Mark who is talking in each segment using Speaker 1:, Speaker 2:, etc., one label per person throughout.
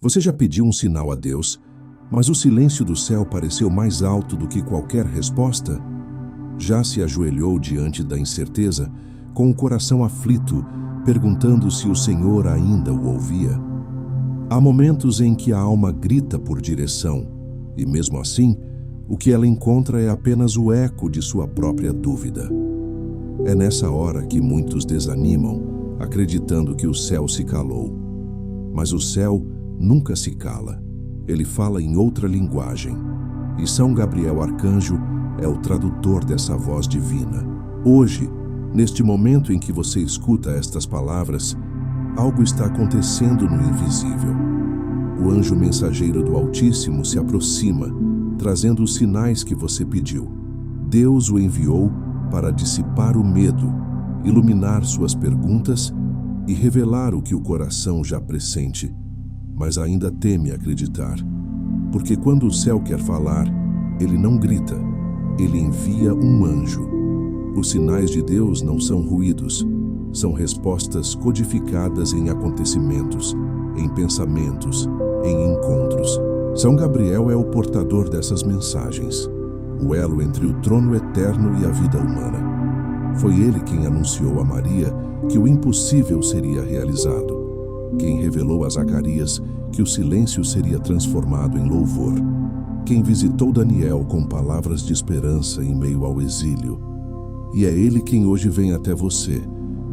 Speaker 1: Você já pediu um sinal a Deus, mas o silêncio do céu pareceu mais alto do que qualquer resposta? Já se ajoelhou diante da incerteza, com o coração aflito, perguntando se o Senhor ainda o ouvia? Há momentos em que a alma grita por direção, e mesmo assim, o que ela encontra é apenas o eco de sua própria dúvida. É nessa hora que muitos desanimam, acreditando que o céu se calou. Mas o céu nunca se cala. Ele fala em outra linguagem. E São Gabriel Arcanjo é o tradutor dessa voz divina. Hoje, neste momento em que você escuta estas palavras, algo está acontecendo no invisível. O anjo mensageiro do Altíssimo se aproxima, trazendo os sinais que você pediu. Deus o enviou para dissipar o medo, iluminar suas perguntas e revelar o que o coração já pressente, mas ainda teme acreditar. Porque quando o céu quer falar, ele não grita, ele envia um anjo. Os sinais de Deus não são ruídos, são respostas codificadas em acontecimentos, em pensamentos, em encontros. São Gabriel é o portador dessas mensagens, o elo entre o trono eterno e a vida humana. Foi ele quem anunciou a Maria que o impossível seria realizado, quem revelou a Zacarias que o silêncio seria transformado em louvor, quem visitou Daniel com palavras de esperança em meio ao exílio. E é ele quem hoje vem até você,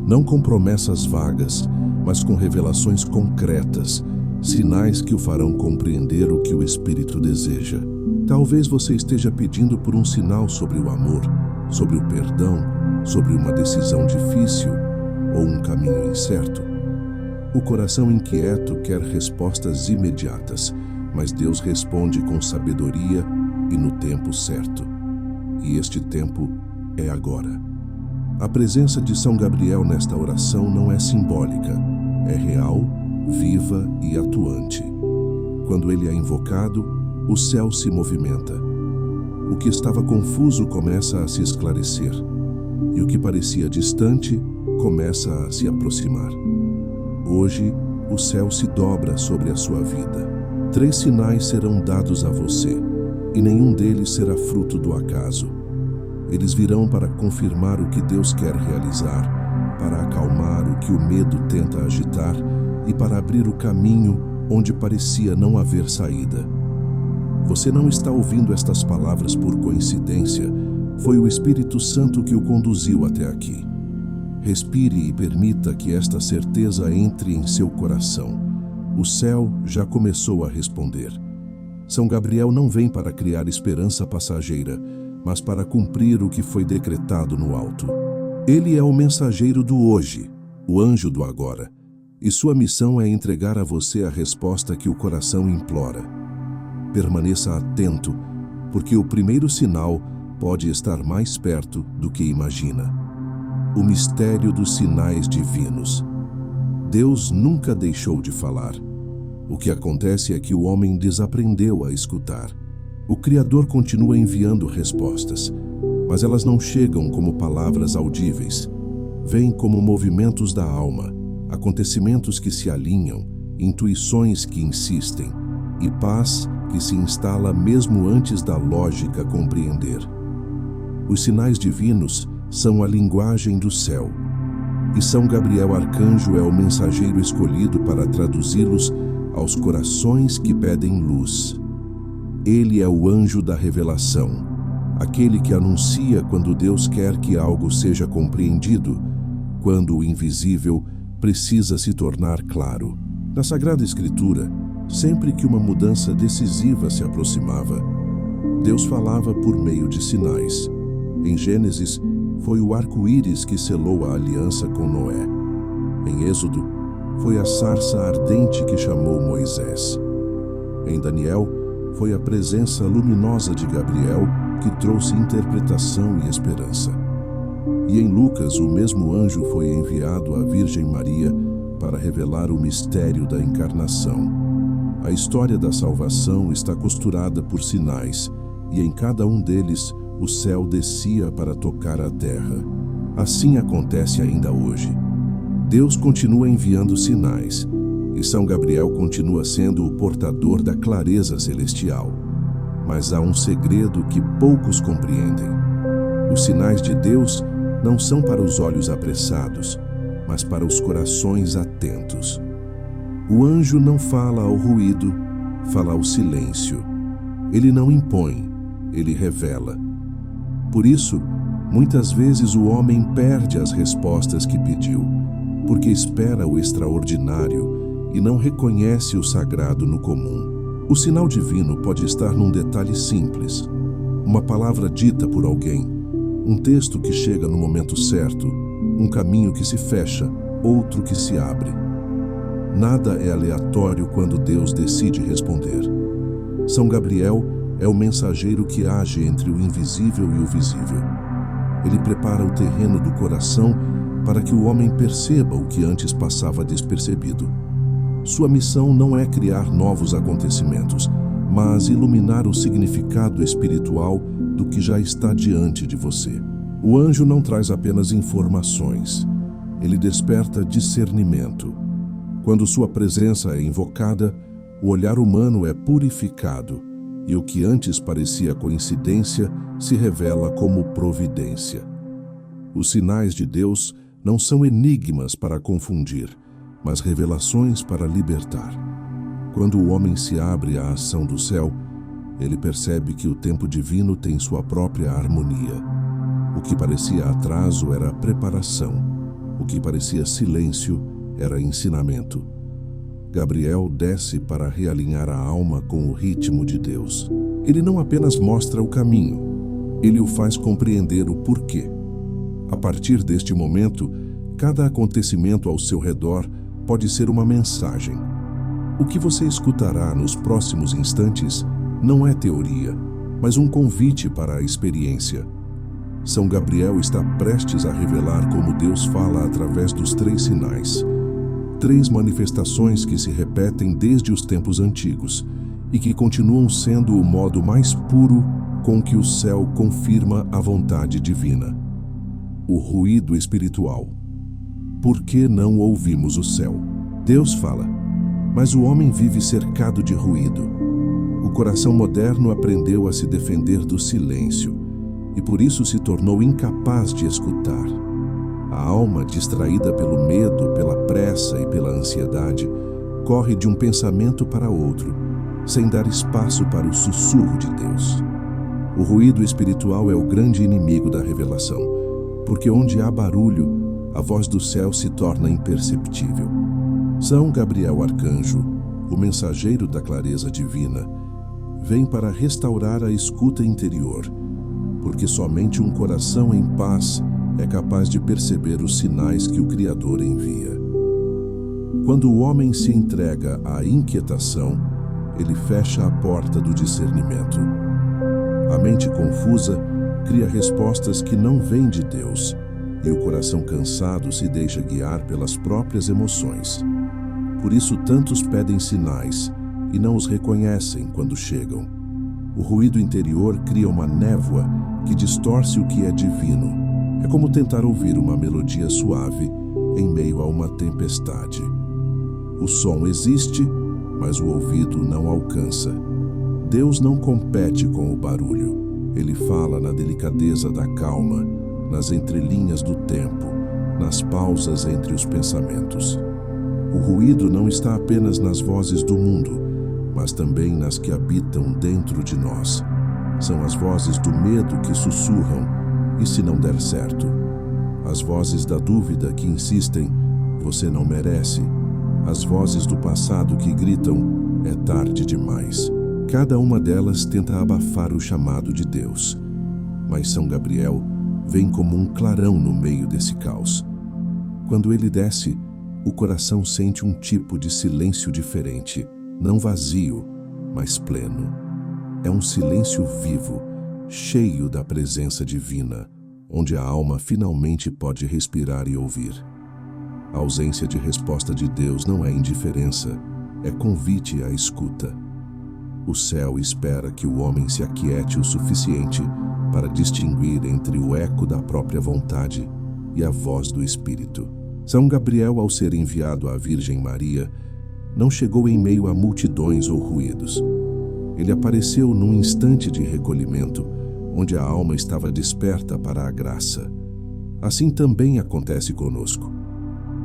Speaker 1: não com promessas vagas, mas com revelações concretas, sinais que o farão compreender o que o Espírito deseja. Talvez você esteja pedindo por um sinal sobre o amor, sobre o perdão, sobre uma decisão difícil ou um caminho incerto. O coração inquieto quer respostas imediatas, mas Deus responde com sabedoria e no tempo certo. E este tempo é agora. A presença de São Gabriel nesta oração não é simbólica, é real, viva e atuante. Quando ele é invocado, o céu se movimenta. O que estava confuso começa a se esclarecer, e o que parecia distante começa a se aproximar. Hoje, o céu se dobra sobre a sua vida. 3 sinais serão dados a você, e nenhum deles será fruto do acaso. Eles virão para confirmar o que Deus quer realizar, para acalmar o que o medo tenta agitar e para abrir o caminho onde parecia não haver saída. Você não está ouvindo estas palavras por coincidência. Foi o Espírito Santo que o conduziu até aqui. Respire e permita que esta certeza entre em seu coração. O céu já começou a responder. São Gabriel não vem para criar esperança passageira, mas para cumprir o que foi decretado no alto. Ele é o mensageiro do hoje, o anjo do agora, e sua missão é entregar a você a resposta que o coração implora. Permaneça atento, porque o primeiro sinal pode estar mais perto do que imagina. O mistério dos sinais divinos. Deus nunca deixou de falar. O que acontece é que o homem desaprendeu a escutar. O Criador continua enviando respostas, mas elas não chegam como palavras audíveis. Vêm como movimentos da alma, acontecimentos que se alinham, intuições que insistem, e paz que se instala mesmo antes da lógica compreender. Os sinais divinos são a linguagem do céu, e São Gabriel Arcanjo é o mensageiro escolhido para traduzi-los aos corações que pedem luz. Ele é o anjo da revelação, aquele que anuncia quando Deus quer que algo seja compreendido, quando o invisível precisa se tornar claro. Na Sagrada Escritura, sempre que uma mudança decisiva se aproximava, Deus falava por meio de sinais. Em Gênesis, foi o arco-íris que selou a aliança com Noé. Em Êxodo, foi a sarça ardente que chamou Moisés. Em Daniel, foi a presença luminosa de Gabriel que trouxe interpretação e esperança. E em Lucas, o mesmo anjo foi enviado à Virgem Maria para revelar o mistério da encarnação. A história da salvação está costurada por sinais, e em cada um deles o céu descia para tocar a terra. Assim acontece ainda hoje. Deus continua enviando sinais, e São Gabriel continua sendo o portador da clareza celestial. Mas há um segredo que poucos compreendem. Os sinais de Deus não são para os olhos apressados, mas para os corações atentos. O anjo não fala ao ruído, fala ao silêncio. Ele não impõe, ele revela. Por isso, muitas vezes o homem perde as respostas que pediu, porque espera o extraordinário e não reconhece o sagrado no comum. O sinal divino pode estar num detalhe simples, uma palavra dita por alguém, um texto que chega no momento certo, um caminho que se fecha, outro que se abre. Nada é aleatório quando Deus decide responder. São Gabriel é o mensageiro que age entre o invisível e o visível. Ele prepara o terreno do coração para que o homem perceba o que antes passava despercebido. Sua missão não é criar novos acontecimentos, mas iluminar o significado espiritual do que já está diante de você. O anjo não traz apenas informações, ele desperta discernimento. Quando sua presença é invocada, o olhar humano é purificado e o que antes parecia coincidência se revela como providência. Os sinais de Deus não são enigmas para confundir, mas revelações para libertar. Quando o homem se abre à ação do céu, ele percebe que o tempo divino tem sua própria harmonia. O que parecia atraso era preparação. O que parecia silêncio era ensinamento. Gabriel desce para realinhar a alma com o ritmo de Deus. Ele não apenas mostra o caminho, ele o faz compreender o porquê. A partir deste momento, cada acontecimento ao seu redor pode ser uma mensagem. O que você escutará nos próximos instantes não é teoria, mas um convite para a experiência. São Gabriel está prestes a revelar como Deus fala através dos 3 sinais. 3 manifestações que se repetem desde os tempos antigos e que continuam sendo o modo mais puro com que o céu confirma a vontade divina. O ruído espiritual. Por que não ouvimos o céu? Deus fala, mas o homem vive cercado de ruído. O coração moderno aprendeu a se defender do silêncio e por isso se tornou incapaz de escutar. A alma, distraída pelo medo, pela pressa e pela ansiedade, corre de um pensamento para outro, sem dar espaço para o sussurro de Deus. O ruído espiritual é o grande inimigo da revelação, porque onde há barulho, a voz do céu se torna imperceptível. São Gabriel Arcanjo, o mensageiro da clareza divina, vem para restaurar a escuta interior, porque somente um coração em paz é capaz de perceber os sinais que o Criador envia. Quando o homem se entrega à inquietação, ele fecha a porta do discernimento. A mente confusa cria respostas que não vêm de Deus, e o coração cansado se deixa guiar pelas próprias emoções. Por isso tantos pedem sinais e não os reconhecem quando chegam. O ruído interior cria uma névoa que distorce o que é divino. É como tentar ouvir uma melodia suave em meio a uma tempestade. O som existe, mas o ouvido não alcança. Deus não compete com o barulho. Ele fala na delicadeza da calma, nas entrelinhas do tempo, nas pausas entre os pensamentos. O ruído não está apenas nas vozes do mundo, mas também nas que habitam dentro de nós. São as vozes do medo que sussurram, e se não der certo? As vozes da dúvida que insistem, você não merece. As vozes do passado que gritam, é tarde demais. Cada uma delas tenta abafar o chamado de Deus. Mas São Gabriel vem como um clarão no meio desse caos. Quando ele desce, o coração sente um tipo de silêncio diferente, não vazio, mas pleno. É um silêncio vivo, cheio da presença divina, onde a alma finalmente pode respirar e ouvir. A ausência de resposta de Deus não é indiferença, é convite à escuta. O céu espera que o homem se aquiete o suficiente para distinguir entre o eco da própria vontade e a voz do Espírito. São Gabriel, ao ser enviado à Virgem Maria, não chegou em meio a multidões ou ruídos. Ele apareceu num instante de recolhimento, onde a alma estava desperta para a graça. Assim também acontece conosco.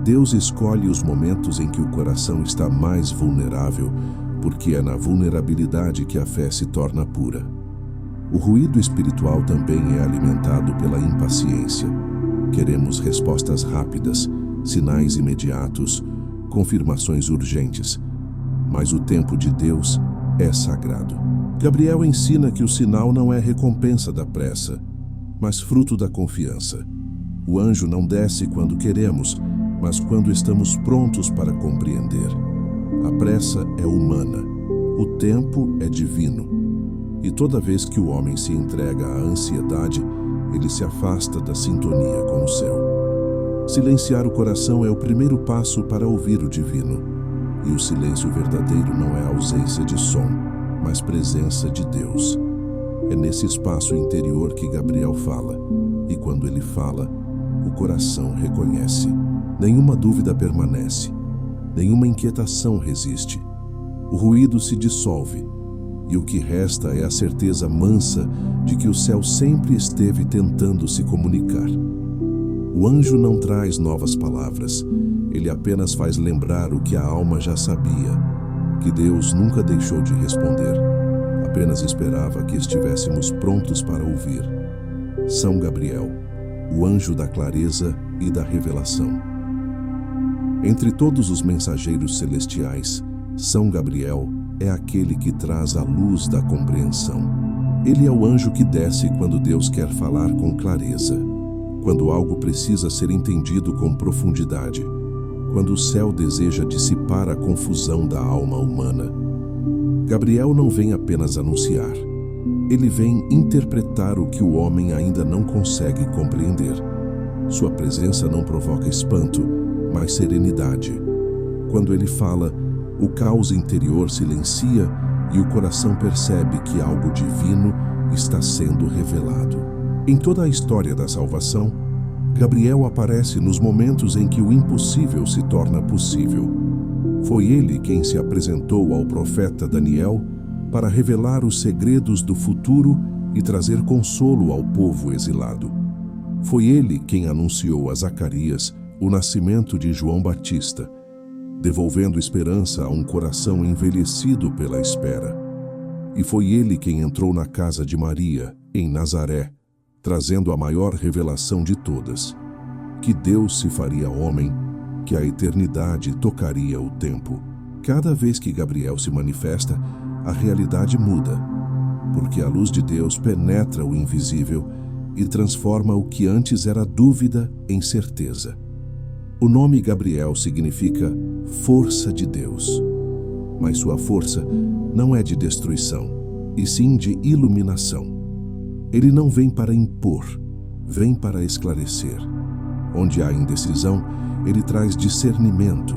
Speaker 1: Deus escolhe os momentos em que o coração está mais vulnerável, porque é na vulnerabilidade que a fé se torna pura. O ruído espiritual também é alimentado pela impaciência. Queremos respostas rápidas, sinais imediatos, confirmações urgentes. Mas o tempo de Deus é sagrado. Gabriel ensina que o sinal não é recompensa da pressa, mas fruto da confiança. O anjo não desce quando queremos, mas quando estamos prontos para compreender. A pressa é humana, o tempo é divino. E toda vez que o homem se entrega à ansiedade, ele se afasta da sintonia com o céu. Silenciar o coração é o primeiro passo para ouvir o divino. E o silêncio verdadeiro não é ausência de som, mas presença de Deus. É nesse espaço interior que Gabriel fala, e quando ele fala, o coração reconhece. Nenhuma dúvida permanece, nenhuma inquietação resiste. O ruído se dissolve, e o que resta é a certeza mansa de que o céu sempre esteve tentando se comunicar. O anjo não traz novas palavras, ele apenas faz lembrar o que a alma já sabia, que Deus nunca deixou de responder, apenas esperava que estivéssemos prontos para ouvir. São Gabriel, o anjo da clareza e da revelação. Entre todos os mensageiros celestiais, São Gabriel é aquele que traz a luz da compreensão. Ele é o anjo que desce quando Deus quer falar com clareza, quando algo precisa ser entendido com profundidade, quando o céu deseja dissipar a confusão da alma humana. Gabriel não vem apenas anunciar, ele vem interpretar o que o homem ainda não consegue compreender. Sua presença não provoca espanto, mas serenidade. Quando ele fala, o caos interior silencia e o coração percebe que algo divino está sendo revelado. Em toda a história da salvação, Gabriel aparece nos momentos em que o impossível se torna possível. Foi ele quem se apresentou ao profeta Daniel para revelar os segredos do futuro e trazer consolo ao povo exilado. Foi ele quem anunciou a Zacarias o nascimento de João Batista, devolvendo esperança a um coração envelhecido pela espera. E foi ele quem entrou na casa de Maria, em Nazaré, trazendo a maior revelação de todas, que Deus se faria homem, que a eternidade tocaria o tempo. Cada vez que Gabriel se manifesta, a realidade muda, porque a luz de Deus penetra o invisível e transforma o que antes era dúvida em certeza. O nome Gabriel significa força de Deus, mas sua força não é de destruição, e sim de iluminação. Ele não vem para impor, vem para esclarecer. Onde há indecisão, ele traz discernimento.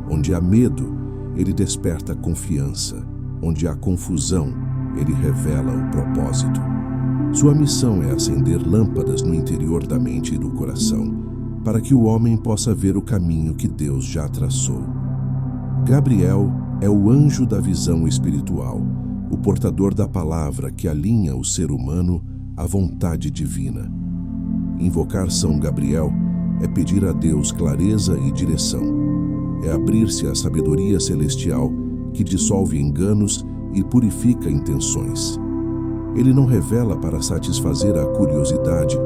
Speaker 1: Onde há medo, ele desperta confiança. Onde há confusão, ele revela o propósito. Sua missão é acender lâmpadas no interior da mente e do coração, para que o homem possa ver o caminho que Deus já traçou. Gabriel é o anjo da visão espiritual, o portador da palavra que alinha o ser humano à vontade divina. Invocar São Gabriel é pedir a Deus clareza e direção. É abrir-se à sabedoria celestial que dissolve enganos e purifica intenções. Ele não revela para satisfazer a curiosidade,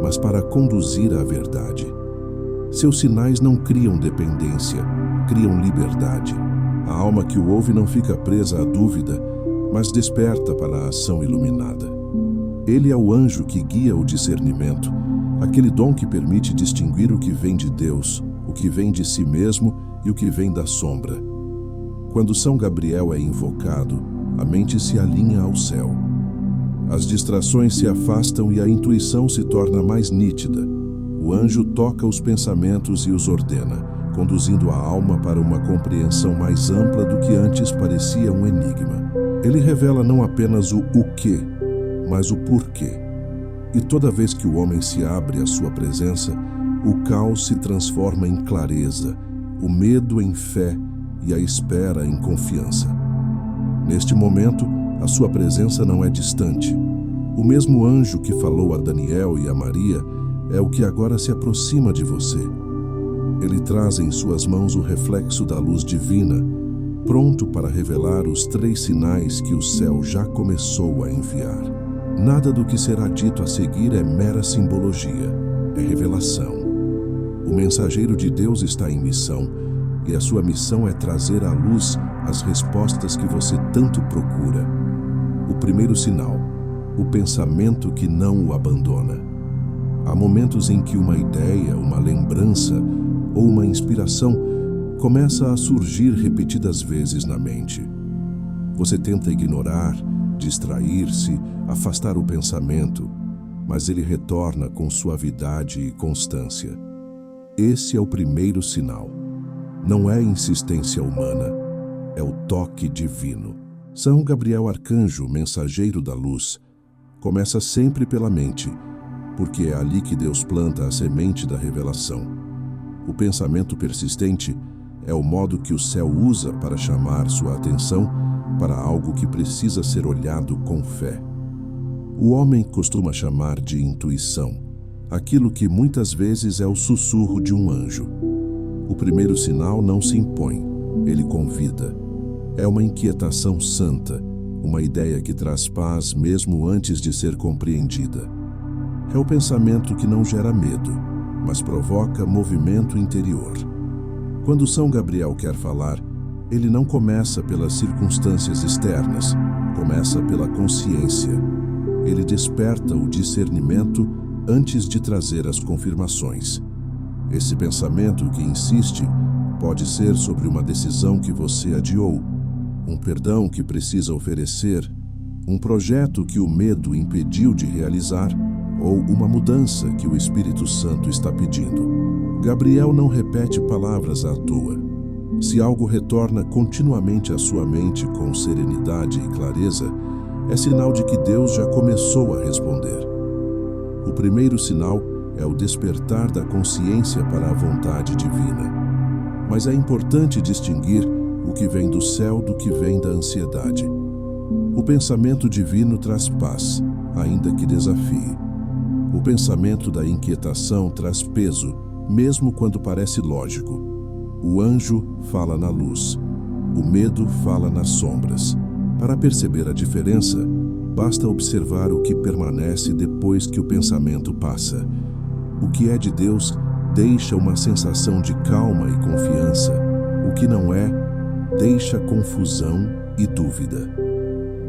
Speaker 1: mas para conduzir à verdade. Seus sinais não criam dependência, criam liberdade. A alma que o ouve não fica presa à dúvida, mas desperta para a ação iluminada. Ele é o anjo que guia o discernimento, aquele dom que permite distinguir o que vem de Deus, o que vem de si mesmo e o que vem da sombra. Quando São Gabriel é invocado, a mente se alinha ao céu. As distrações se afastam e a intuição se torna mais nítida. O anjo toca os pensamentos e os ordena, conduzindo a alma para uma compreensão mais ampla do que antes parecia um enigma. Ele revela não apenas o quê, mas o porquê. E toda vez que o homem se abre à sua presença, o caos se transforma em clareza, o medo em fé e a espera em confiança. Neste momento, a sua presença não é distante. O mesmo anjo que falou a Daniel e a Maria é o que agora se aproxima de você. Ele traz em suas mãos o reflexo da luz divina, pronto para revelar os 3 sinais que o céu já começou a enviar. Nada do que será dito a seguir é mera simbologia, é revelação. O mensageiro de Deus está em missão, e a sua missão é trazer à luz as respostas que você tanto procura. O primeiro sinal, o pensamento que não o abandona. Há momentos em que uma ideia, uma lembrança ou uma inspiração começa a surgir repetidas vezes na mente. Você tenta ignorar, distrair-se, afastar o pensamento, mas ele retorna com suavidade e constância. Esse é o primeiro sinal. Não é insistência humana, é o toque divino. São Gabriel Arcanjo, mensageiro da luz, começa sempre pela mente, porque é ali que Deus planta a semente da revelação. O pensamento persistente é o modo que o céu usa para chamar sua atenção para algo que precisa ser olhado com fé. O homem costuma chamar de intuição, aquilo que muitas vezes é o sussurro de um anjo. O primeiro sinal não se impõe, ele convida. É uma inquietação santa, uma ideia que traz paz mesmo antes de ser compreendida. É o pensamento que não gera medo, mas provoca movimento interior. Quando São Gabriel quer falar, ele não começa pelas circunstâncias externas, começa pela consciência. Ele desperta o discernimento antes de trazer as confirmações. Esse pensamento que insiste pode ser sobre uma decisão que você adiou, um perdão que precisa oferecer, um projeto que o medo impediu de realizar ou uma mudança que o Espírito Santo está pedindo. Gabriel não repete palavras à toa. Se algo retorna continuamente à sua mente com serenidade e clareza, é sinal de que Deus já começou a responder. O primeiro sinal é o despertar da consciência para a vontade divina. Mas é importante distinguir o que vem do céu do que vem da ansiedade. O pensamento divino traz paz, ainda que desafie. O pensamento da inquietação traz peso, mesmo quando parece lógico. O anjo fala na luz. O medo fala nas sombras. Para perceber a diferença, basta observar o que permanece depois que o pensamento passa. O que é de Deus deixa uma sensação de calma e confiança. O que não é, deixa confusão e dúvida.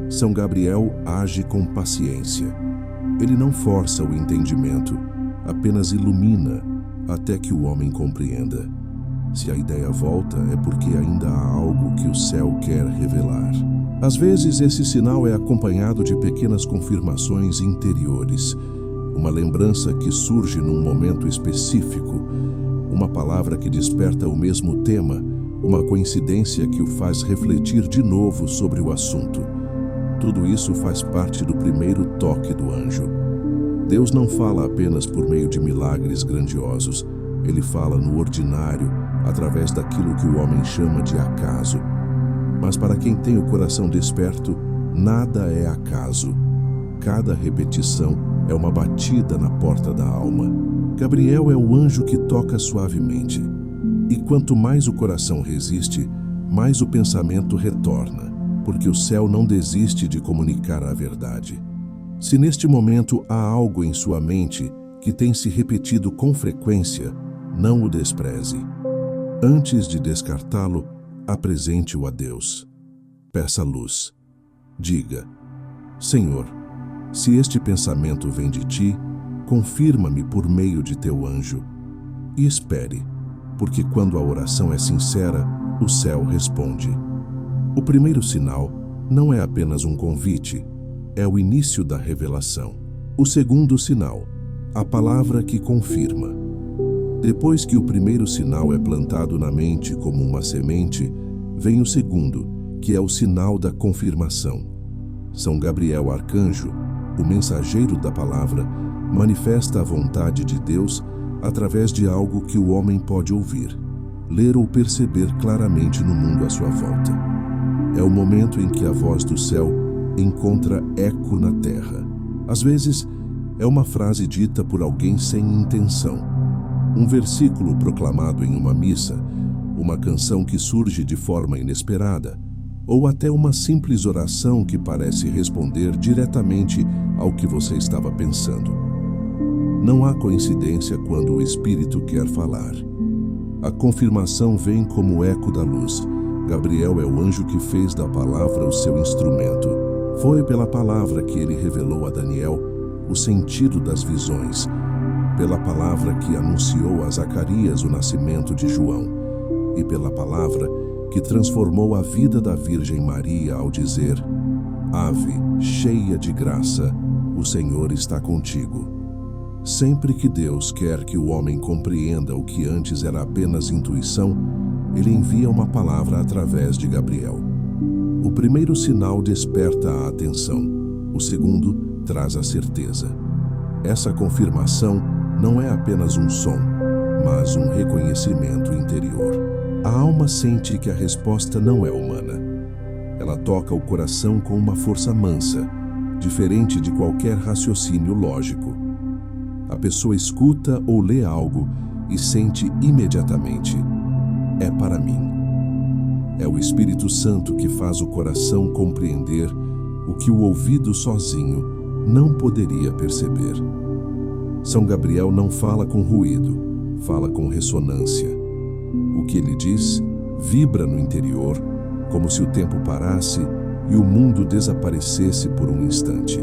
Speaker 1: São Gabriel age com paciência. Ele não força o entendimento, apenas ilumina até que o homem compreenda. Se a ideia volta, é porque ainda há algo que o céu quer revelar. Às vezes, esse sinal é acompanhado de pequenas confirmações interiores, uma lembrança que surge num momento específico, uma palavra que desperta o mesmo tema, uma coincidência que o faz refletir de novo sobre o assunto. Tudo isso faz parte do primeiro toque do anjo. Deus não fala apenas por meio de milagres grandiosos. Ele fala no ordinário, através daquilo que o homem chama de acaso. Mas para quem tem o coração desperto, nada é acaso. Cada repetição é uma batida na porta da alma. Gabriel é o anjo que toca suavemente. E quanto mais o coração resiste, mais o pensamento retorna, porque o céu não desiste de comunicar a verdade. Se neste momento há algo em sua mente que tem se repetido com frequência, não o despreze. Antes de descartá-lo, apresente-o a Deus. Peça luz. Diga: Senhor, se este pensamento vem de ti, confirma-me por meio de teu anjo. E espere, porque quando a oração é sincera, o céu responde. O primeiro sinal não é apenas um convite, é o início da revelação. O segundo sinal, a palavra que confirma. Depois que o primeiro sinal é plantado na mente como uma semente, vem o segundo, que é o sinal da confirmação. São Gabriel Arcanjo, o mensageiro da palavra, manifesta a vontade de Deus através de algo que o homem pode ouvir. ler ou perceber claramente no mundo à sua volta. É o momento em que a voz do céu encontra eco na terra. Às vezes, é uma frase dita por alguém sem intenção, um versículo proclamado em uma missa, uma canção que surge de forma inesperada, ou até uma simples oração que parece responder diretamente ao que você estava pensando. Não há coincidência quando o Espírito quer falar. A confirmação vem como eco da luz. Gabriel é o anjo que fez da palavra o seu instrumento. Foi pela palavra que ele revelou a Daniel o sentido das visões, pela palavra que anunciou a Zacarias o nascimento de João, e pela palavra que transformou a vida da Virgem Maria ao dizer: Ave, cheia de graça, o Senhor está contigo. Sempre que Deus quer que o homem compreenda o que antes era apenas intuição, ele envia uma palavra através de Gabriel. O primeiro sinal desperta a atenção, o segundo traz a certeza. Essa confirmação não é apenas um som, mas um reconhecimento interior. A alma sente que a resposta não é humana. Ela toca o coração com uma força mansa, diferente de qualquer raciocínio lógico. A pessoa escuta ou lê algo e sente imediatamente: é para mim. É o Espírito Santo que faz o coração compreender o que o ouvido sozinho não poderia perceber. São Gabriel não fala com ruído, fala com ressonância. O que ele diz vibra no interior, como se o tempo parasse e o mundo desaparecesse por um instante.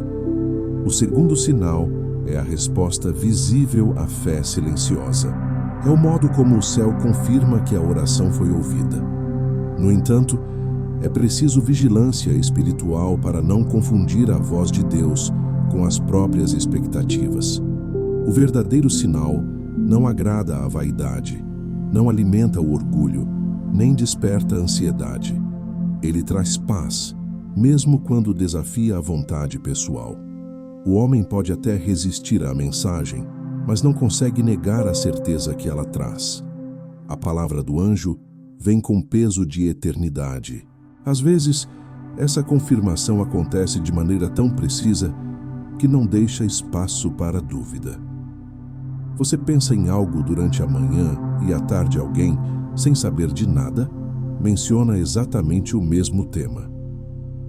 Speaker 1: O segundo sinal é a resposta visível à fé silenciosa. É o modo como o céu confirma que a oração foi ouvida. No entanto, é preciso vigilância espiritual para não confundir a voz de Deus com as próprias expectativas. O verdadeiro sinal não agrada à vaidade, não alimenta o orgulho, nem desperta a ansiedade. Ele traz paz, mesmo quando desafia a vontade pessoal. O homem pode até resistir à mensagem, mas não consegue negar a certeza que ela traz. A palavra do anjo vem com peso de eternidade. Às vezes, essa confirmação acontece de maneira tão precisa que não deixa espaço para dúvida. Você pensa em algo durante a manhã e à tarde alguém, sem saber de nada, menciona exatamente o mesmo tema.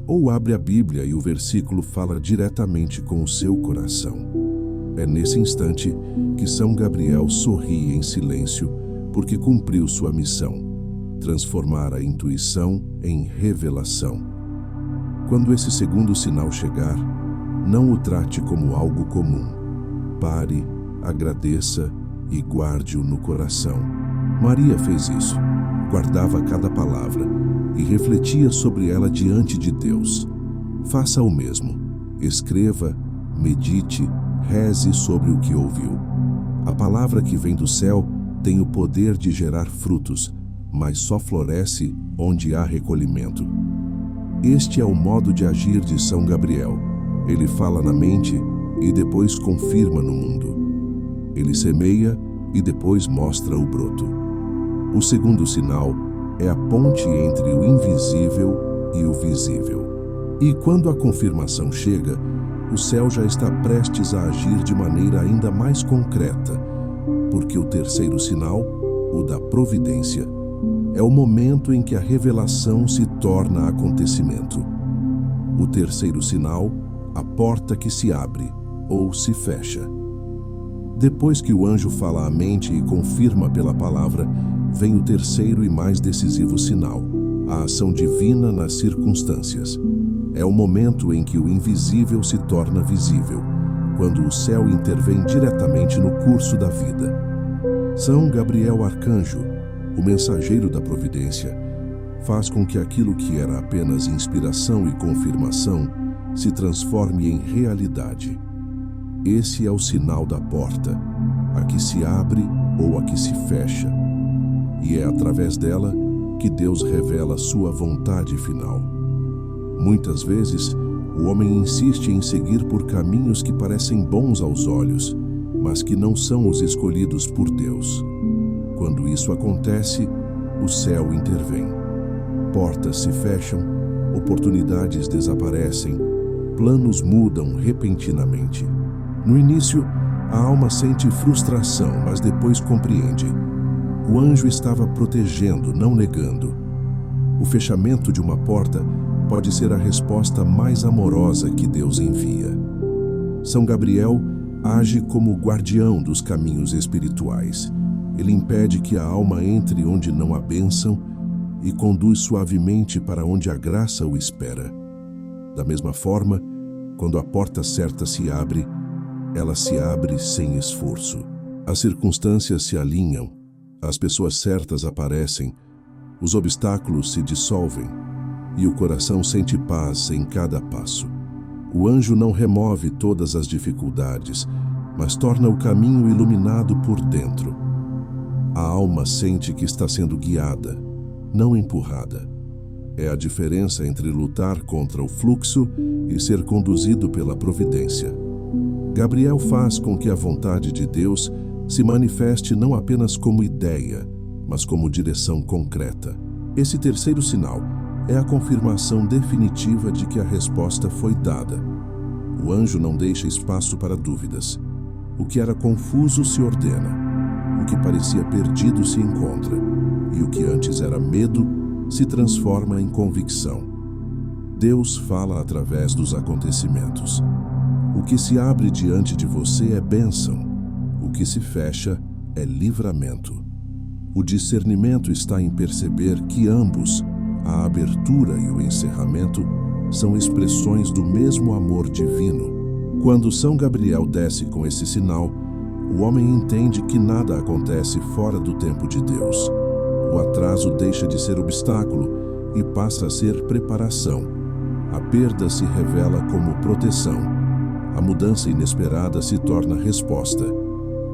Speaker 1: Ou abre a Bíblia e o versículo fala diretamente com o seu coração. É nesse instante que São Gabriel sorri em silêncio, porque cumpriu sua missão: transformar a intuição em revelação. Quando esse segundo sinal chegar, não o trate como algo comum. Pare, agradeça e guarde-o no coração. Maria fez isso. Guardava cada palavra e refletia sobre ela diante de Deus. Faça o mesmo. Escreva, medite, reze sobre o que ouviu. A palavra que vem do céu tem o poder de gerar frutos, mas só floresce onde há recolhimento. Este é o modo de agir de São Gabriel. Ele fala na mente e depois confirma no mundo. Ele semeia e depois mostra o broto. O segundo sinal é a ponte entre o invisível e o visível. E quando a confirmação chega, o céu já está prestes a agir de maneira ainda mais concreta, porque o terceiro sinal, o da providência, é o momento em que a revelação se torna acontecimento. O terceiro sinal, a porta que se abre ou se fecha. Depois que o anjo fala à mente e confirma pela palavra, vem o terceiro e mais decisivo sinal, a ação divina nas circunstâncias. É o momento em que o invisível se torna visível, quando o céu intervém diretamente no curso da vida. São Gabriel Arcanjo, o mensageiro da providência, faz com que aquilo que era apenas inspiração e confirmação se transforme em realidade. Esse é o sinal da porta, a que se abre ou a que se fecha. E é através dela que Deus revela sua vontade final. Muitas vezes, o homem insiste em seguir por caminhos que parecem bons aos olhos, mas que não são os escolhidos por Deus. Quando isso acontece, o céu intervém. Portas se fecham, oportunidades desaparecem, planos mudam repentinamente. No início, a alma sente frustração, mas depois compreende. O anjo estava protegendo, não negando. O fechamento de uma porta pode ser a resposta mais amorosa que Deus envia. São Gabriel age como guardião dos caminhos espirituais. Ele impede que a alma entre onde não há bênção e conduz suavemente para onde a graça o espera. Da mesma forma, quando a porta certa se abre, ela se abre sem esforço. As circunstâncias se alinham, as pessoas certas aparecem, os obstáculos se dissolvem e o coração sente paz em cada passo. O anjo não remove todas as dificuldades, mas torna o caminho iluminado por dentro. A alma sente que está sendo guiada, não empurrada. É a diferença entre lutar contra o fluxo e ser conduzido pela providência. Gabriel faz com que a vontade de Deus se manifeste não apenas como ideia, mas como direção concreta. Esse terceiro sinal é a confirmação definitiva de que a resposta foi dada. O anjo não deixa espaço para dúvidas. O que era confuso se ordena. O que parecia perdido se encontra. E o que antes era medo se transforma em convicção. Deus fala através dos acontecimentos. O que se abre diante de você é bênção. O que se fecha é livramento. O discernimento está em perceber que ambos, a abertura e o encerramento, são expressões do mesmo amor divino. Quando São Gabriel desce com esse sinal, o homem entende que nada acontece fora do tempo de Deus. O atraso deixa de ser obstáculo e passa a ser preparação. A perda se revela como proteção. A mudança inesperada se torna resposta.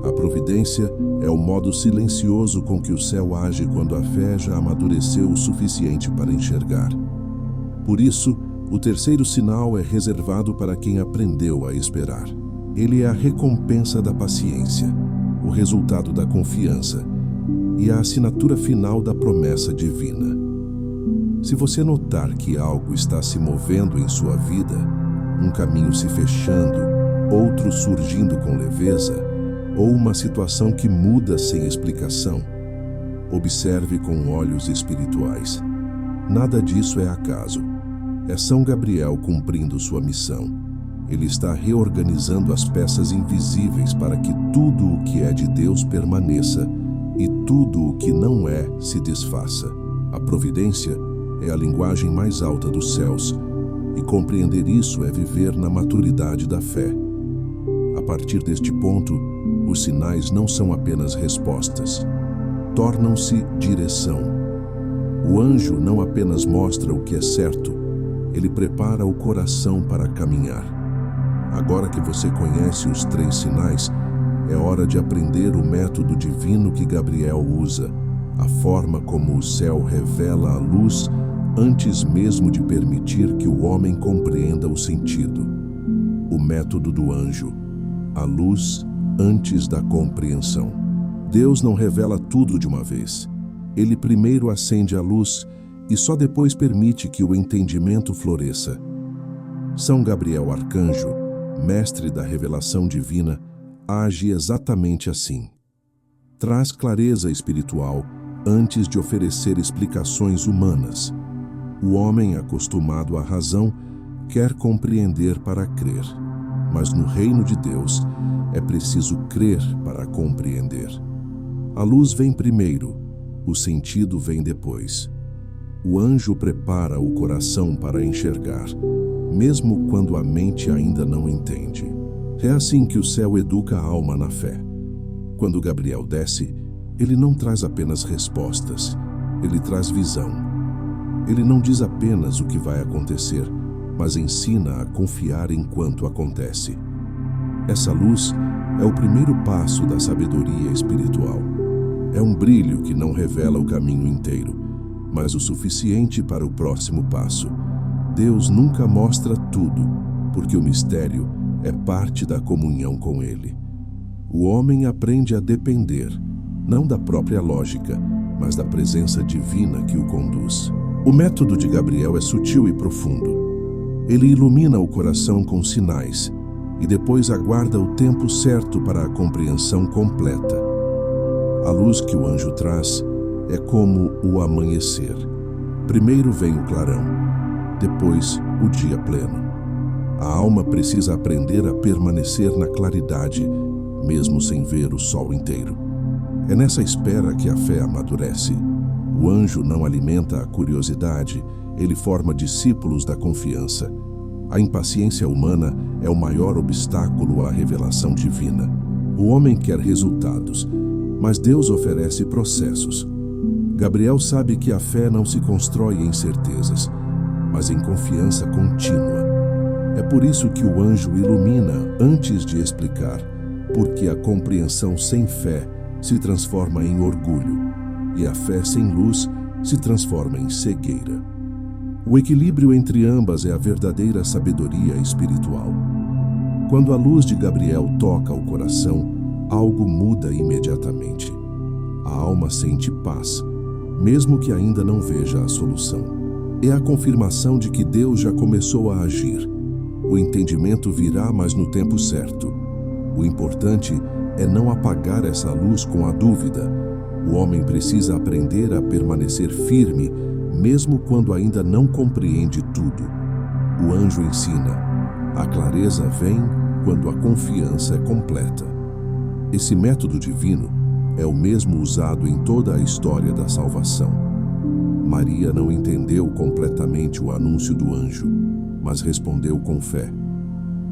Speaker 1: A providência é o modo silencioso com que o céu age quando a fé já amadureceu o suficiente para enxergar. Por isso, o terceiro sinal é reservado para quem aprendeu a esperar. Ele é a recompensa da paciência, o resultado da confiança e a assinatura final da promessa divina. Se você notar que algo está se movendo em sua vida, um caminho se fechando, outro surgindo com leveza, ou uma situação que muda sem explicação, observe com olhos espirituais. Nada disso é acaso. É São Gabriel cumprindo sua missão. Ele está reorganizando as peças invisíveis para que tudo o que é de Deus permaneça e tudo o que não é se desfaça. A providência é a linguagem mais alta dos céus, e compreender isso é viver na maturidade da fé. A partir deste ponto, os sinais não são apenas respostas, tornam-se direção. O anjo não apenas mostra o que é certo, ele prepara o coração para caminhar. Agora que você conhece os 3 sinais, é hora de aprender o método divino que Gabriel usa, a forma como o céu revela a luz antes mesmo de permitir que o homem compreenda o sentido. O método do anjo, a luz antes da compreensão. Deus não revela tudo de uma vez. Ele primeiro acende a luz e só depois permite que o entendimento floresça. São Gabriel Arcanjo, mestre da revelação divina, age exatamente assim. Traz clareza espiritual antes de oferecer explicações humanas. O homem, acostumado à razão, quer compreender para crer. Mas no reino de Deus, é preciso crer para compreender. A luz vem primeiro, o sentido vem depois. O anjo prepara o coração para enxergar, mesmo quando a mente ainda não entende. É assim que o céu educa a alma na fé. Quando Gabriel desce, ele não traz apenas respostas, ele traz visão. Ele não diz apenas o que vai acontecer, mas ensina a confiar enquanto acontece. Essa luz é o primeiro passo da sabedoria espiritual. É um brilho que não revela o caminho inteiro, mas o suficiente para o próximo passo. Deus nunca mostra tudo, porque o mistério é parte da comunhão com Ele. O homem aprende a depender, não da própria lógica, mas da presença divina que o conduz. O método de Gabriel é sutil e profundo. Ele ilumina o coração com sinais e depois aguarda o tempo certo para a compreensão completa. A luz que o anjo traz é como o amanhecer. Primeiro vem o clarão, depois o dia pleno. A alma precisa aprender a permanecer na claridade, mesmo sem ver o sol inteiro. É nessa espera que a fé amadurece. O anjo não alimenta a curiosidade, ele forma discípulos da confiança. A impaciência humana é o maior obstáculo à revelação divina. O homem quer resultados, mas Deus oferece processos. Gabriel sabe que a fé não se constrói em certezas, mas em confiança contínua. É por isso que o anjo ilumina antes de explicar, porque a compreensão sem fé se transforma em orgulho, e a fé sem luz se transforma em cegueira. O equilíbrio entre ambas é a verdadeira sabedoria espiritual. Quando a luz de Gabriel toca o coração, algo muda imediatamente. A alma sente paz, mesmo que ainda não veja a solução. É a confirmação de que Deus já começou a agir. O entendimento virá, mas no tempo certo. O importante é não apagar essa luz com a dúvida. O homem precisa aprender a permanecer firme, mesmo quando ainda não compreende tudo. O anjo ensina: a clareza vem quando a confiança é completa. Esse método divino é o mesmo usado em toda a história da salvação. Maria não entendeu completamente o anúncio do anjo, mas respondeu com fé: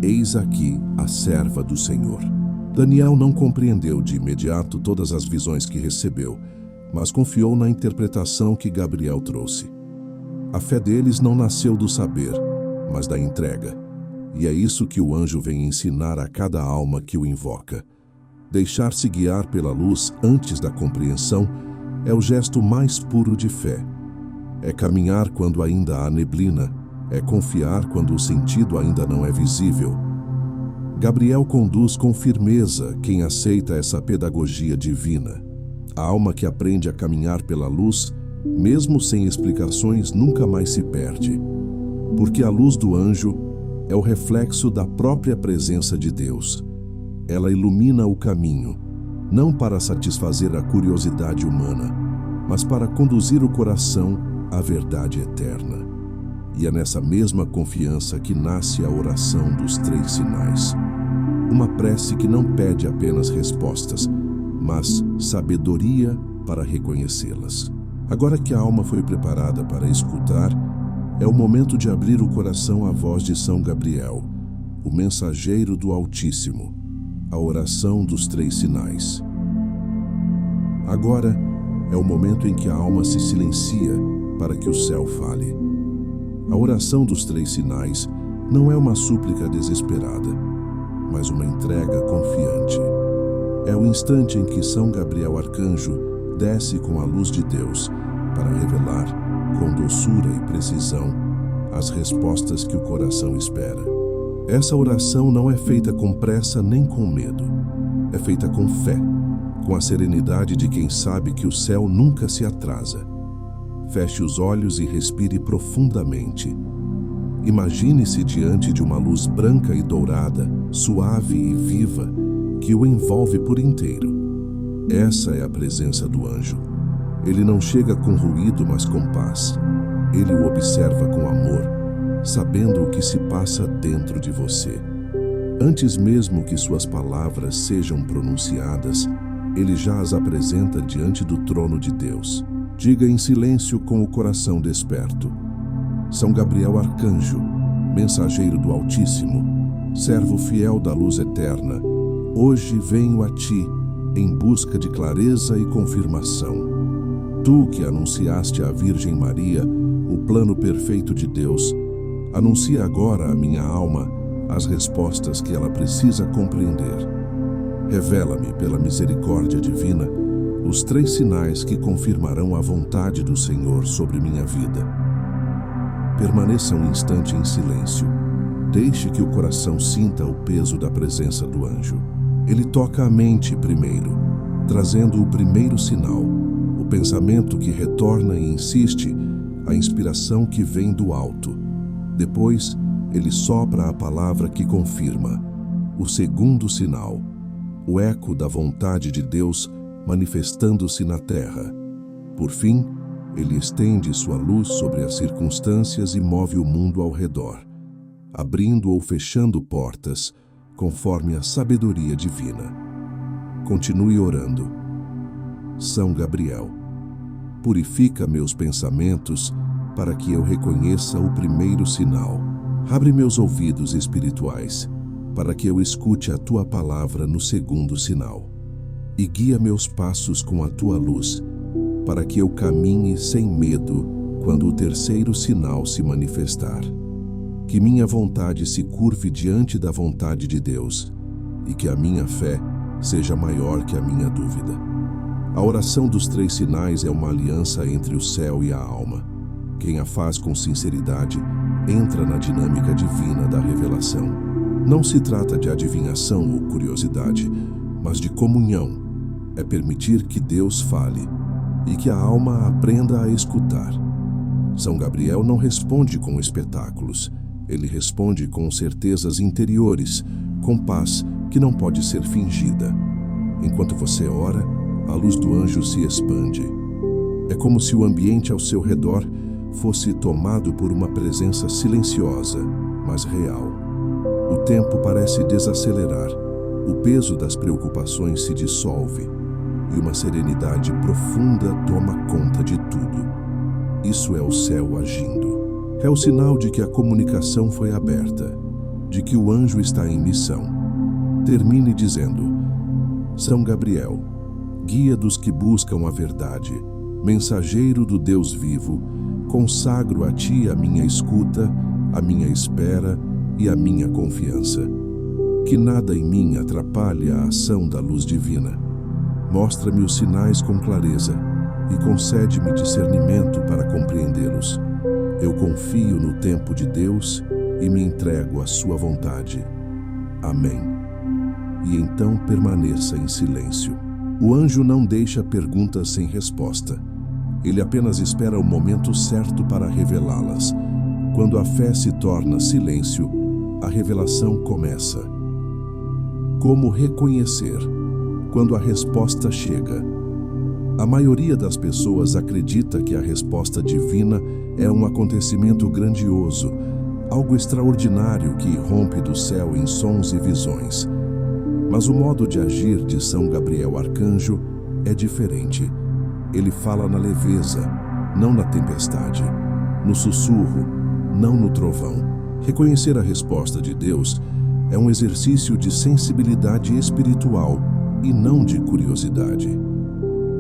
Speaker 1: eis aqui a serva do Senhor. Daniel não compreendeu de imediato todas as visões que recebeu, mas confiou na interpretação que Gabriel trouxe. A fé deles não nasceu do saber, mas da entrega. E é isso que o anjo vem ensinar a cada alma que o invoca. Deixar-se guiar pela luz antes da compreensão é o gesto mais puro de fé. É caminhar quando ainda há neblina, é confiar quando o sentido ainda não é visível. Gabriel conduz com firmeza quem aceita essa pedagogia divina. A alma que aprende a caminhar pela luz, mesmo sem explicações, nunca mais se perde. Porque a luz do anjo é o reflexo da própria presença de Deus. Ela ilumina o caminho, não para satisfazer a curiosidade humana, mas para conduzir o coração à verdade eterna. E é nessa mesma confiança que nasce a oração dos 3 sinais. Uma prece que não pede apenas respostas, mas sabedoria para reconhecê-las. Agora que a alma foi preparada para escutar, é o momento de abrir o coração à voz de São Gabriel, o mensageiro do Altíssimo, a oração dos 3 sinais. Agora é o momento em que a alma se silencia para que o céu fale. A oração dos 3 sinais não é uma súplica desesperada, mas uma entrega confiante. É o instante em que São Gabriel Arcanjo desce com a luz de Deus para revelar, com doçura e precisão, as respostas que o coração espera. Essa oração não é feita com pressa nem com medo. É feita com fé, com a serenidade de quem sabe que o céu nunca se atrasa. Feche os olhos e respire profundamente. Imagine-se diante de uma luz branca e dourada, suave e viva, que o envolve por inteiro. Essa é a presença do anjo. Ele não chega com ruído, mas com paz. Ele o observa com amor, sabendo o que se passa dentro de você. Antes mesmo que suas palavras sejam pronunciadas, ele já as apresenta diante do trono de Deus. Diga em silêncio com o coração desperto: São Gabriel Arcanjo, mensageiro do Altíssimo, servo fiel da luz eterna, hoje venho a ti em busca de clareza e confirmação. Tu que anunciaste à Virgem Maria o plano perfeito de Deus, anuncia agora à minha alma as respostas que ela precisa compreender. Revela-me, pela misericórdia divina, os 3 sinais que confirmarão a vontade do Senhor sobre minha vida. Permaneça um instante em silêncio. Deixe que o coração sinta o peso da presença do anjo. Ele toca a mente primeiro, trazendo o primeiro sinal, o pensamento que retorna e insiste, a inspiração que vem do alto. Depois, ele sopra a palavra que confirma, o segundo sinal, o eco da vontade de Deus manifestando-se na terra. Por fim, ele estende sua luz sobre as circunstâncias e move o mundo ao redor, abrindo ou fechando portas, conforme a sabedoria divina. Continue orando. São Gabriel, purifica meus pensamentos para que eu reconheça o primeiro sinal. Abre meus ouvidos espirituais para que eu escute a tua palavra no segundo sinal. E guia meus passos com a tua luz, para que eu caminhe sem medo quando o terceiro sinal se manifestar. Que minha vontade se curve diante da vontade de Deus e que a minha fé seja maior que a minha dúvida. A oração dos 3 sinais é uma aliança entre o céu e a alma. Quem a faz com sinceridade entra na dinâmica divina da revelação. Não se trata de adivinhação ou curiosidade, mas de comunhão. É permitir que Deus fale e que a alma aprenda a escutar. São Gabriel não responde com espetáculos. Ele responde com certezas interiores, com paz que não pode ser fingida. Enquanto você ora, a luz do anjo se expande. É como se o ambiente ao seu redor fosse tomado por uma presença silenciosa, mas real. O tempo parece desacelerar, o peso das preocupações se dissolve e uma serenidade profunda toma conta de tudo. Isso é o céu agindo. É o sinal de que a comunicação foi aberta, de que o anjo está em missão. Termine dizendo: São Gabriel, guia dos que buscam a verdade, mensageiro do Deus vivo, consagro a ti a minha escuta, a minha espera e a minha confiança. Que nada em mim atrapalhe a ação da luz divina. Mostra-me os sinais com clareza e concede-me discernimento para compreendê-los. Eu confio no tempo de Deus e me entrego à sua vontade. Amém. E então permaneça em silêncio. O anjo não deixa perguntas sem resposta. Ele apenas espera o momento certo para revelá-las. Quando a fé se torna silêncio, a revelação começa. Como reconhecer quando a resposta chega? A maioria das pessoas acredita que a resposta divina é um acontecimento grandioso, algo extraordinário que irrompe do céu em sons e visões. Mas o modo de agir de São Gabriel Arcanjo é diferente. Ele fala na leveza, não na tempestade, no sussurro, não no trovão. Reconhecer a resposta de Deus é um exercício de sensibilidade espiritual e não de curiosidade.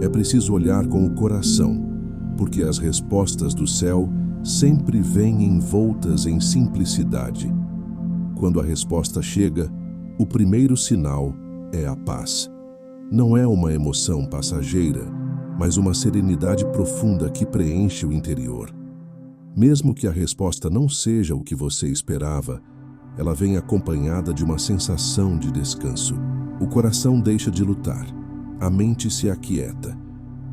Speaker 1: É preciso olhar com o coração, porque as respostas do céu sempre vêm envoltas em simplicidade. Quando a resposta chega, o primeiro sinal é a paz. Não é uma emoção passageira, mas uma serenidade profunda que preenche o interior. Mesmo que a resposta não seja o que você esperava, ela vem acompanhada de uma sensação de descanso. O coração deixa de lutar, a mente se aquieta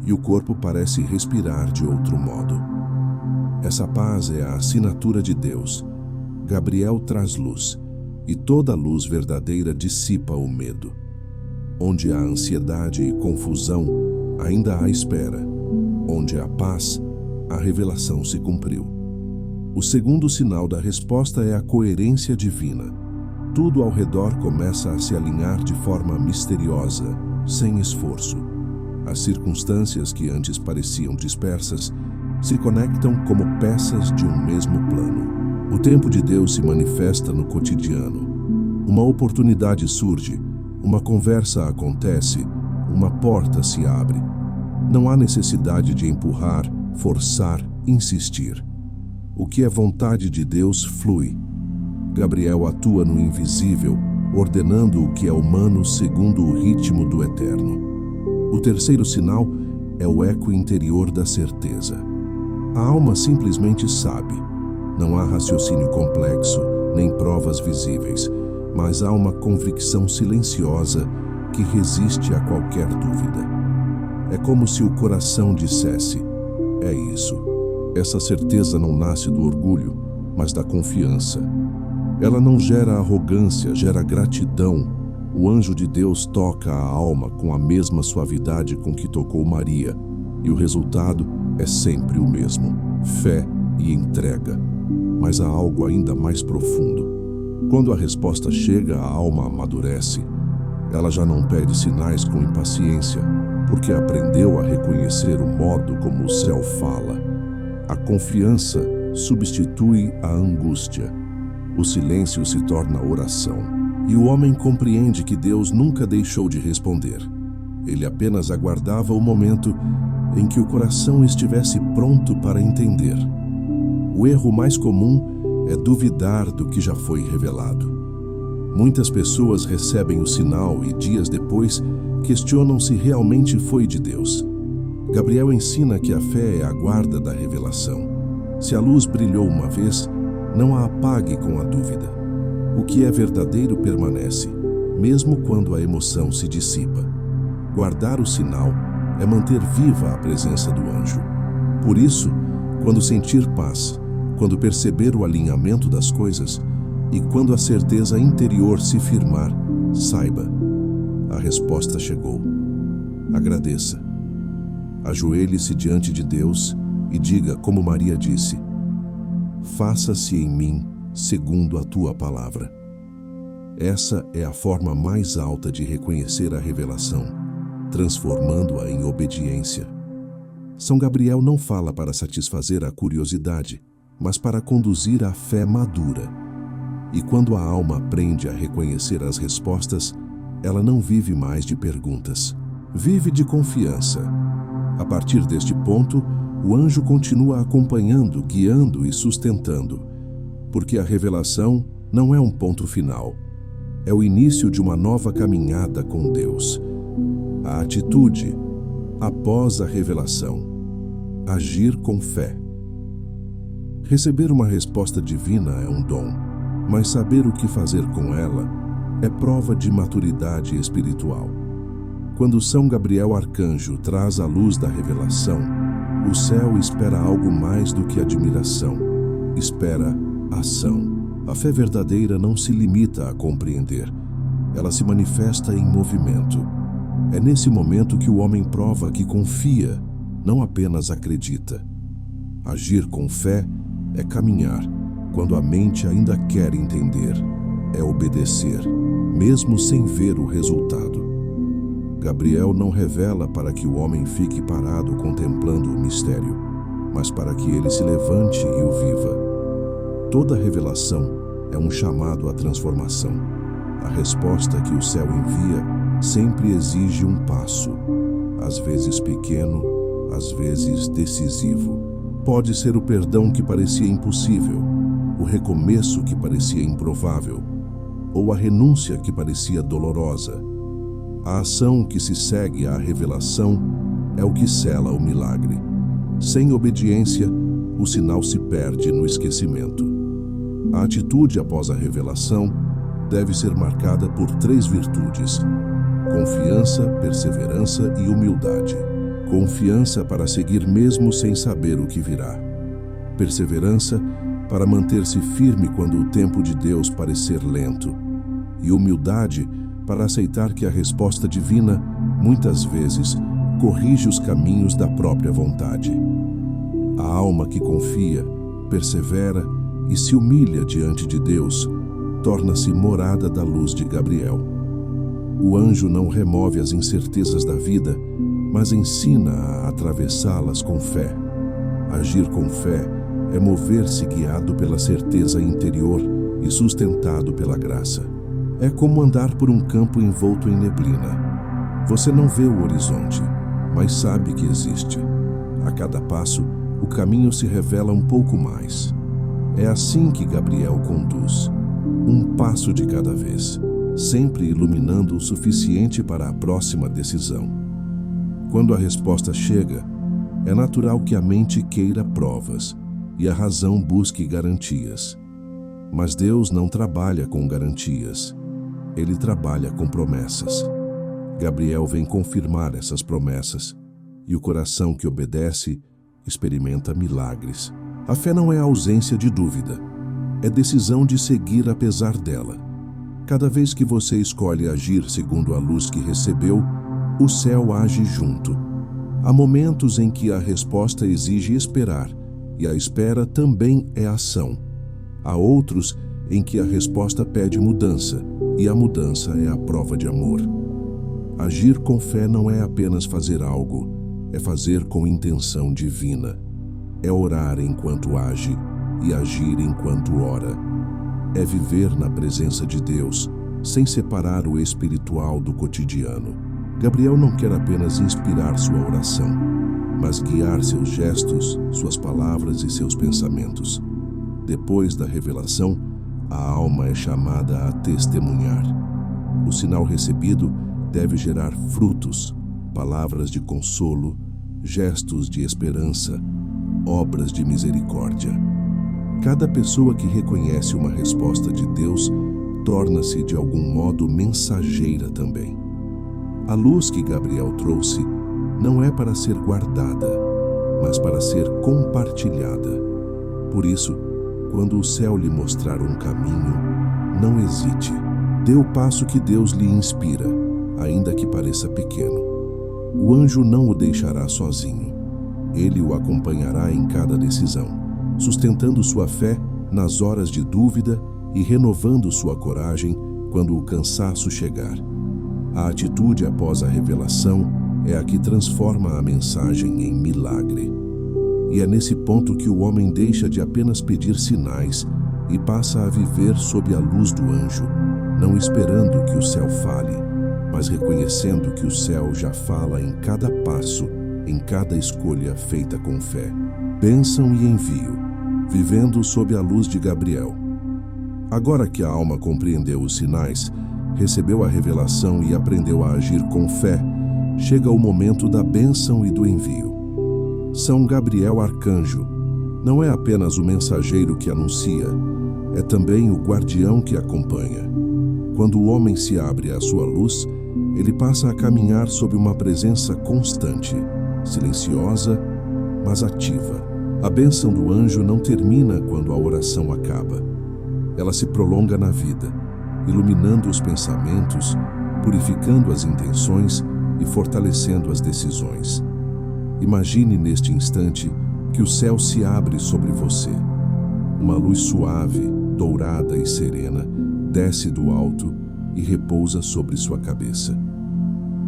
Speaker 1: e o corpo parece respirar de outro modo. Essa paz é a assinatura de Deus. Gabriel traz luz, e toda luz verdadeira dissipa o medo. Onde há ansiedade e confusão, ainda há espera. Onde há paz, a revelação se cumpriu. O segundo sinal da resposta é a coerência divina. Tudo ao redor começa a se alinhar de forma misteriosa, sem esforço. As circunstâncias que antes pareciam dispersas se conectam como peças de um mesmo plano. O tempo de Deus se manifesta no cotidiano. Uma oportunidade surge, uma conversa acontece, uma porta se abre. Não há necessidade de empurrar, forçar, insistir. O que é vontade de Deus flui. Gabriel atua no invisível, ordenando o que é humano segundo o ritmo do eterno. O terceiro sinal é o eco interior da certeza. A alma simplesmente sabe. Não há raciocínio complexo, nem provas visíveis, mas há uma convicção silenciosa que resiste a qualquer dúvida. É como se o coração dissesse: é isso. Essa certeza não nasce do orgulho, mas da confiança. Ela não gera arrogância, gera gratidão. O anjo de Deus toca a alma com a mesma suavidade com que tocou Maria, e o resultado é sempre o mesmo: fé e entrega. Mas há algo ainda mais profundo. Quando a resposta chega, a alma amadurece. Ela já não pede sinais com impaciência, porque aprendeu a reconhecer o modo como o céu fala. A confiança substitui a angústia. O silêncio se torna oração. E o homem compreende que Deus nunca deixou de responder. Ele apenas aguardava o momento em que o coração estivesse pronto para entender. O erro mais comum é duvidar do que já foi revelado. Muitas pessoas recebem o sinal e, dias depois, questionam se realmente foi de Deus. Gabriel ensina que a fé é a guarda da revelação. Se a luz brilhou uma vez, não a apague com a dúvida. O que é verdadeiro permanece, mesmo quando a emoção se dissipa. Guardar o sinal é manter viva a presença do anjo. Por isso, quando sentir paz, quando perceber o alinhamento das coisas e quando a certeza interior se firmar, saiba: a resposta chegou. Agradeça. Ajoelhe-se diante de Deus e diga como Maria disse: faça-se em mim segundo a tua palavra. Essa é a forma mais alta de reconhecer a revelação, transformando-a em obediência. São Gabriel não fala para satisfazer a curiosidade, mas para conduzir a fé madura. E quando a alma aprende a reconhecer as respostas, ela não vive mais de perguntas, vive de confiança. A partir deste ponto, o anjo continua acompanhando, guiando e sustentando, porque a revelação não é um ponto final, é o início de uma nova caminhada com Deus. A atitude após a revelação: agir com fé. Receber uma resposta divina é um dom, mas saber o que fazer com ela é prova de maturidade espiritual. Quando São Gabriel Arcanjo traz a luz da revelação, o céu espera algo mais do que admiração. Espera ação. A fé verdadeira não se limita a compreender. Ela se manifesta em movimento. É nesse momento que o homem prova que confia, não apenas acredita. Agir com fé é caminhar quando a mente ainda quer entender. É obedecer, mesmo sem ver o resultado. Gabriel não revela para que o homem fique parado contemplando o mistério, mas para que ele se levante e o viva. Toda revelação é um chamado à transformação. A resposta que o céu envia sempre exige um passo, às vezes pequeno, às vezes decisivo. Pode ser o perdão que parecia impossível, o recomeço que parecia improvável, ou a renúncia que parecia dolorosa. A ação que se segue à revelação é o que sela o milagre. Sem obediência, o sinal se perde no esquecimento. A atitude após a revelação deve ser marcada por 3 virtudes: confiança, perseverança e humildade. Confiança para seguir mesmo sem saber o que virá. Perseverança para manter-se firme quando o tempo de Deus parecer lento. E humildade para aceitar que a resposta divina, muitas vezes, corrige os caminhos da própria vontade. A alma que confia, persevera e se humilha diante de Deus, torna-se morada da luz de Gabriel. O anjo não remove as incertezas da vida, mas ensina a atravessá-las com fé. Agir com fé é mover-se guiado pela certeza interior e sustentado pela graça. É como andar por um campo envolto em neblina. Você não vê o horizonte, mas sabe que existe. A cada passo, o caminho se revela um pouco mais. É assim que Gabriel conduz, um passo de cada vez, sempre iluminando o suficiente para a próxima decisão. Quando a resposta chega, é natural que a mente queira provas e a razão busque garantias. Mas Deus não trabalha com garantias. Ele trabalha com promessas. Gabriel vem confirmar essas promessas, e o coração que obedece experimenta milagres. A fé não é ausência de dúvida, é decisão de seguir apesar dela. Cada vez que você escolhe agir segundo a luz que recebeu, o céu age junto. Há momentos em que a resposta exige esperar, e a espera também é ação. Há outros em que a resposta pede mudança, e a mudança é a prova de amor. Agir com fé não é apenas fazer algo, é fazer com intenção divina. É orar enquanto age e agir enquanto ora. É viver na presença de Deus, sem separar o espiritual do cotidiano. Gabriel não quer apenas inspirar sua oração, mas guiar seus gestos, suas palavras e seus pensamentos. Depois da revelação, a alma é chamada a testemunhar. O sinal recebido deve gerar frutos, palavras de consolo, gestos de esperança, obras de misericórdia. Cada pessoa que reconhece uma resposta de Deus torna-se de algum modo mensageira também. A luz que Gabriel trouxe não é para ser guardada, mas para ser compartilhada. Por isso, quando o céu lhe mostrar um caminho, não hesite. Dê o passo que Deus lhe inspira, ainda que pareça pequeno. O anjo não o deixará sozinho. Ele o acompanhará em cada decisão, sustentando sua fé nas horas de dúvida e renovando sua coragem quando o cansaço chegar. A atitude após a revelação é a que transforma a mensagem em milagre. E é nesse ponto que o homem deixa de apenas pedir sinais e passa a viver sob a luz do anjo, não esperando que o céu fale, mas reconhecendo que o céu já fala em cada passo, em cada escolha feita com fé. Bênção e envio, vivendo sob a luz de Gabriel. Agora que a alma compreendeu os sinais, recebeu a revelação e aprendeu a agir com fé, chega o momento da bênção e do envio. São Gabriel arcanjo não é apenas o mensageiro que anuncia, é também o guardião que acompanha. Quando o homem se abre à sua luz, ele passa a caminhar sob uma presença constante, silenciosa, mas ativa. A bênção do anjo não termina quando a oração acaba. Ela se prolonga na vida, iluminando os pensamentos, purificando as intenções e fortalecendo as decisões. Imagine neste instante que o céu se abre sobre você. Uma luz suave, dourada e serena desce do alto e repousa sobre sua cabeça.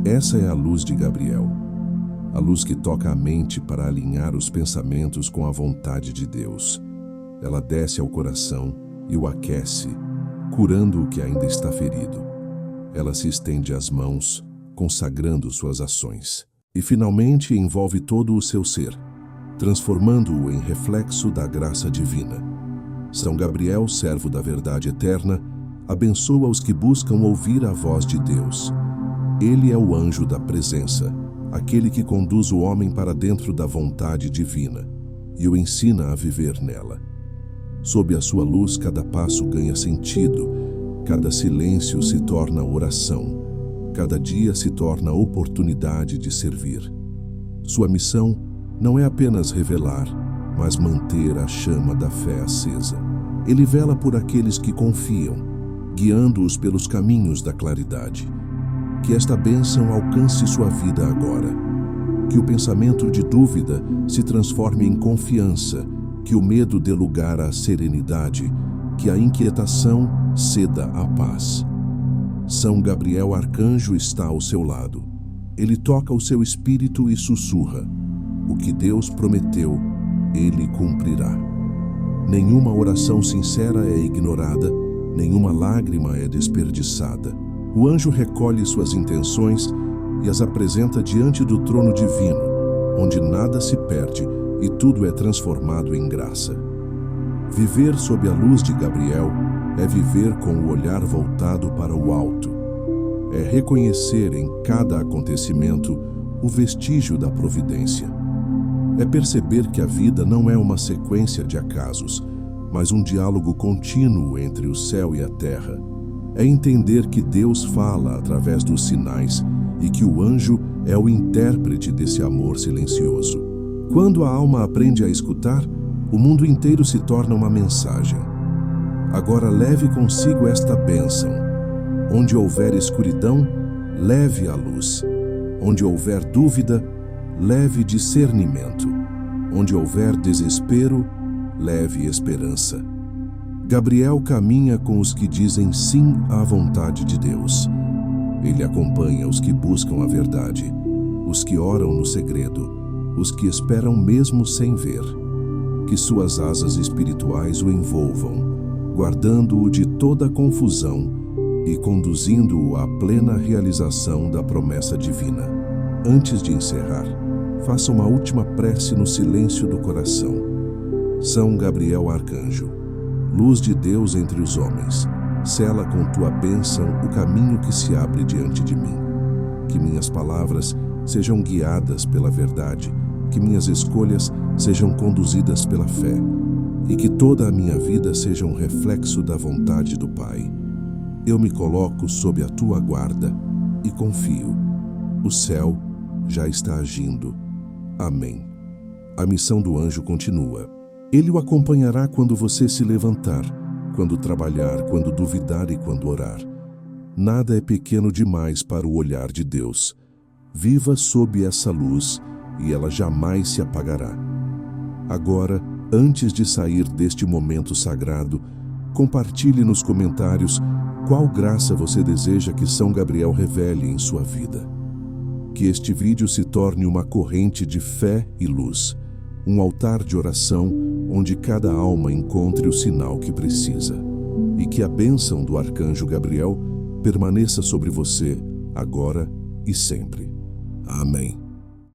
Speaker 1: Essa é a luz de Gabriel, a luz que toca a mente para alinhar os pensamentos com a vontade de Deus. Ela desce ao coração e o aquece, curando o que ainda está ferido. Ela se estende às mãos, consagrando suas ações. E finalmente envolve todo o seu ser, transformando-o em reflexo da graça divina. São Gabriel, servo da verdade eterna, abençoa os que buscam ouvir a voz de Deus. Ele é o anjo da presença, aquele que conduz o homem para dentro da vontade divina e o ensina a viver nela. Sob a sua luz, cada passo ganha sentido, cada silêncio se torna oração, cada dia se torna oportunidade de servir. Sua missão não é apenas revelar, mas manter a chama da fé acesa. Ele vela por aqueles que confiam, guiando-os pelos caminhos da claridade. Que esta bênção alcance sua vida agora. Que o pensamento de dúvida se transforme em confiança, que o medo dê lugar à serenidade, que a inquietação ceda à paz. São Gabriel arcanjo está ao seu lado. Ele toca o seu espírito e sussurra: o que Deus prometeu, ele cumprirá. Nenhuma oração sincera é ignorada, nenhuma lágrima é desperdiçada. O anjo recolhe suas intenções e as apresenta diante do trono divino, onde nada se perde e tudo é transformado em graça. Viver sob a luz de Gabriel é viver com o olhar voltado para o alto. É reconhecer em cada acontecimento o vestígio da providência. É perceber que a vida não é uma sequência de acasos, mas um diálogo contínuo entre o céu e a terra. É entender que Deus fala através dos sinais e que o anjo é o intérprete desse amor silencioso. Quando a alma aprende a escutar, o mundo inteiro se torna uma mensagem. Agora leve consigo esta bênção. Onde houver escuridão, leve a luz. Onde houver dúvida, leve discernimento. Onde houver desespero, leve esperança. Gabriel caminha com os que dizem sim à vontade de Deus. Ele acompanha os que buscam a verdade, os que oram no segredo, os que esperam mesmo sem ver. Que suas asas espirituais o envolvam, guardando-o de toda confusão e conduzindo-o à plena realização da promessa divina. Antes de encerrar, faça uma última prece no silêncio do coração. São Gabriel Arcanjo, luz de Deus entre os homens, sela com tua bênção o caminho que se abre diante de mim. Que minhas palavras sejam guiadas pela verdade, que minhas escolhas sejam conduzidas pela fé, e que toda a minha vida seja um reflexo da vontade do Pai. Eu me coloco sob a tua guarda e confio. O céu já está agindo. Amém. A missão do anjo continua. Ele o acompanhará quando você se levantar, quando trabalhar, quando duvidar e quando orar. Nada é pequeno demais para o olhar de Deus. Viva sob essa luz e ela jamais se apagará. Agora, antes de sair deste momento sagrado, compartilhe nos comentários qual graça você deseja que São Gabriel revele em sua vida. Que este vídeo se torne uma corrente de fé e luz, um altar de oração onde cada alma encontre o sinal que precisa. E que a bênção do Arcanjo Gabriel permaneça sobre você, agora e sempre. Amém.